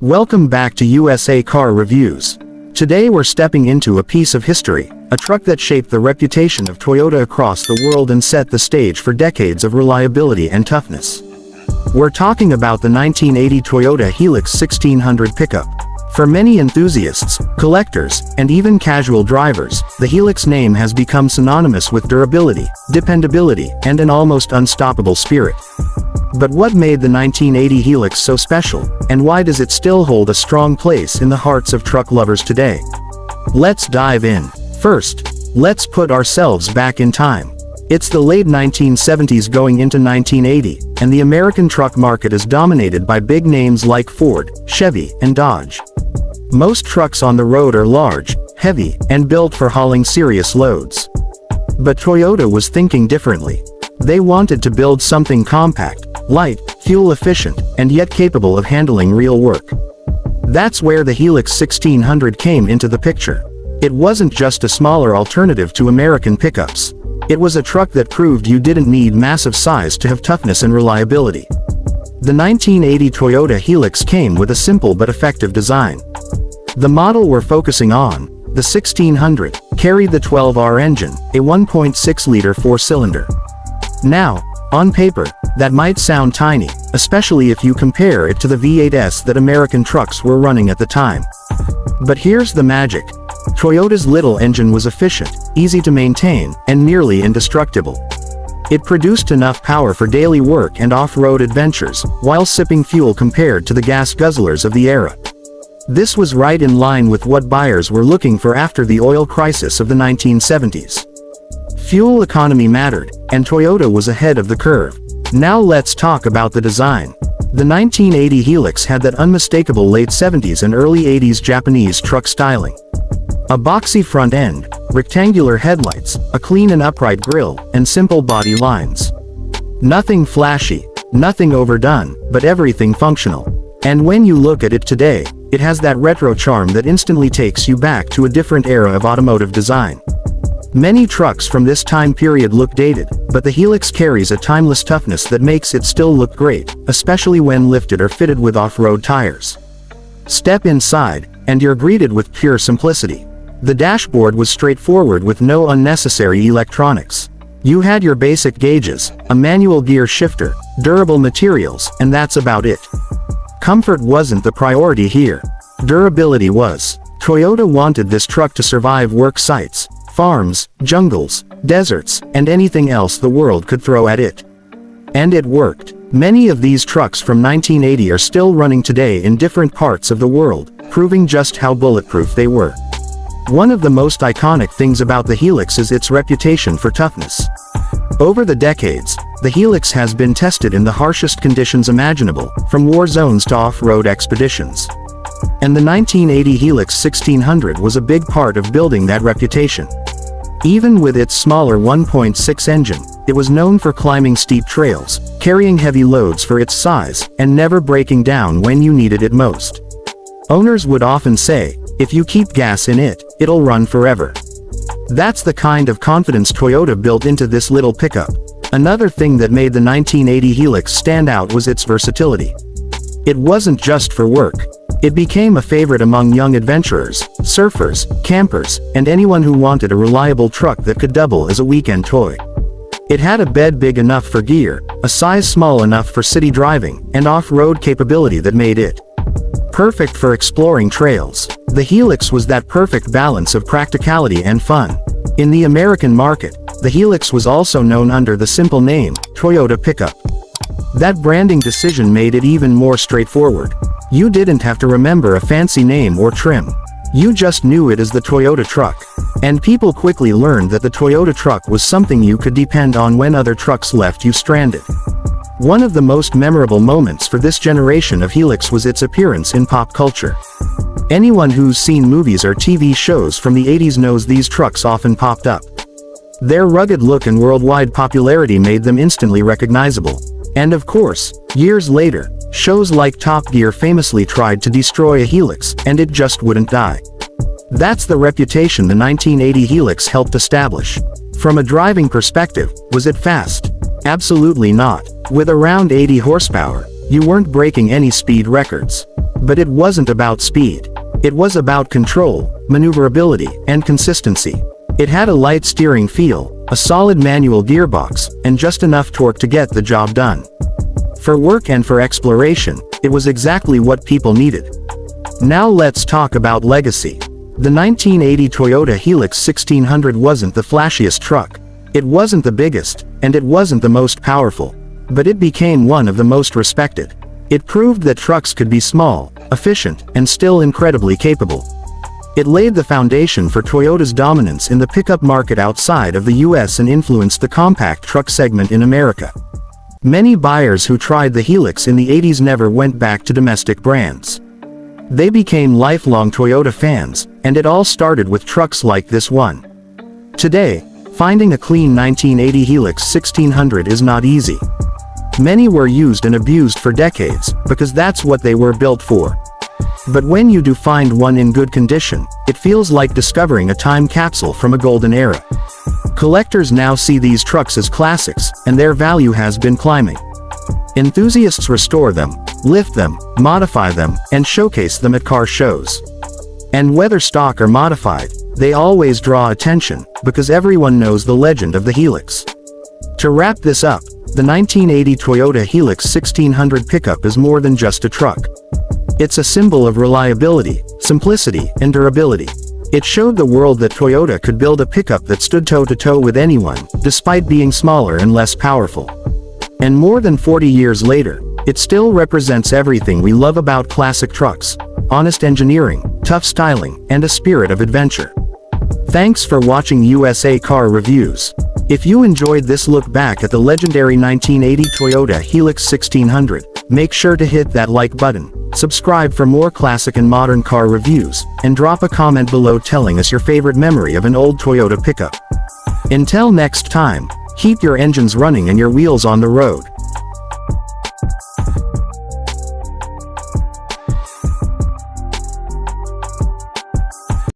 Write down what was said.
Welcome back to USA Car Reviews. Today we're stepping into a piece of history, a truck that shaped the reputation of Toyota across the world and set the stage for decades of reliability and toughness. We're talking about the 1980 Toyota Hilux 1600 pickup. For many enthusiasts, collectors, and even casual drivers, the Hilux name has become synonymous with durability, dependability, and an almost unstoppable spirit. But what made the 1980 Hilux so special, and why does it still hold a strong place in the hearts of truck lovers today? Let's dive in. First, let's put ourselves back in time. It's the late 1970s going into 1980, and the American truck market is dominated by big names like Ford, Chevy, and Dodge. Most trucks on the road are large, heavy, and built for hauling serious loads. But Toyota was thinking differently. They wanted to build something compact, light, fuel-efficient, and yet capable of handling real work. That's where the Hilux 1600 came into the picture. It wasn't just a smaller alternative to American pickups. It was a truck that proved you didn't need massive size to have toughness and reliability. The 1980 Toyota Hilux came with a simple but effective design. The model we're focusing on, the 1600, carried the 12R engine, a 1.6-liter four-cylinder. Now, on paper, that might sound tiny, especially if you compare it to the V8s that American trucks were running at the time. But here's the magic. Toyota's little engine was efficient, easy to maintain, and nearly indestructible. It produced enough power for daily work and off-road adventures, while sipping fuel compared to the gas guzzlers of the era. This was right in line with what buyers were looking for after the oil crisis of the 1970s. Fuel economy mattered, and Toyota was ahead of the curve. Now let's talk about the design. The 1980 Hilux had that unmistakable late 70s and early 80s Japanese truck styling. A boxy front end, rectangular headlights, a clean and upright grille, and simple body lines. Nothing flashy, nothing overdone, but everything functional. And when you look at it today, it has that retro charm that instantly takes you back to a different era of automotive design. Many trucks from this time period look dated, but the Hilux carries a timeless toughness that makes it still look great, especially when lifted or fitted with off-road tires. Step inside, and you're greeted with pure simplicity. The dashboard was straightforward with no unnecessary electronics. You had your basic gauges, a manual gear shifter, durable materials, and that's about it. Comfort wasn't the priority here. Durability was. Toyota wanted this truck to survive work sites, farms, jungles, deserts, and anything else the world could throw at it. And it worked. Many of these trucks from 1980 are still running today in different parts of the world, proving just how bulletproof they were. One of the most iconic things about the Hilux is its reputation for toughness. Over the decades, the Hilux has been tested in the harshest conditions imaginable, from war zones to off-road expeditions. And the 1980 Hilux 1600 was a big part of building that reputation. Even with its smaller 1.6 engine, it was known for climbing steep trails, carrying heavy loads for its size, and never breaking down when you needed it most. Owners would often say, if you keep gas in it, it'll run forever. That's the kind of confidence Toyota built into this little pickup. Another thing that made the 1980 Hilux stand out was its versatility. It wasn't just for work. It became a favorite among young adventurers, surfers, campers, and anyone who wanted a reliable truck that could double as a weekend toy. It had a bed big enough for gear, a size small enough for city driving, and off-road capability that made it perfect for exploring trails. The Hilux was that perfect balance of practicality and fun. In the American market, the Hilux was also known under the simple name, Toyota Pickup. That branding decision made it even more straightforward. You didn't have to remember a fancy name or trim. You just knew it as the Toyota truck. And people quickly learned that the Toyota truck was something you could depend on when other trucks left you stranded. One of the most memorable moments for this generation of Hilux was its appearance in pop culture. Anyone who's seen movies or TV shows from the 80s knows these trucks often popped up. Their rugged look and worldwide popularity made them instantly recognizable. And of course, years later, shows like Top Gear famously tried to destroy a Hilux, and it just wouldn't die. That's the reputation the 1980 Hilux helped establish. From a driving perspective, was it fast? Absolutely not. With around 80 horsepower, you weren't breaking any speed records. But it wasn't about speed. It was about control, maneuverability, and consistency. It had a light steering feel, a solid manual gearbox, and just enough torque to get the job done. For work and for exploration, it was exactly what people needed. Now let's talk about legacy. The 1980 Toyota Hilux 1600 wasn't the flashiest truck. It wasn't the biggest, and it wasn't the most powerful. But it became one of the most respected. It proved that trucks could be small, efficient, and still incredibly capable. It laid the foundation for Toyota's dominance in the pickup market outside of the US and influenced the compact truck segment in America. Many buyers who tried the Hilux in the 80s never went back to domestic brands. They became lifelong Toyota fans, and it all started with trucks like this one. Today, finding a clean 1980 Hilux 1600 is not easy. Many were used and abused for decades, because that's what they were built for. But when you do find one in good condition, it feels like discovering a time capsule from a golden era. Collectors now see these trucks as classics, and their value has been climbing. Enthusiasts restore them, lift them, modify them, and showcase them at car shows. And whether stock or modified, they always draw attention, because everyone knows the legend of the Hilux. To wrap this up, the 1980 Toyota Hilux 1600 pickup is more than just a truck. It's a symbol of reliability, simplicity, and durability. It showed the world that Toyota could build a pickup that stood toe-to-toe with anyone, despite being smaller and less powerful. And more than 40 years later, it still represents everything we love about classic trucks: honest engineering, tough styling, and a spirit of adventure. Thanks for watching USA Car Reviews. If you enjoyed this look back at the legendary 1980 Toyota Hilux 1600, make sure to hit that like button, subscribe for more classic and modern car reviews, and drop a comment below telling us your favorite memory of an old Toyota pickup. Until next time, keep your engines running and your wheels on the road.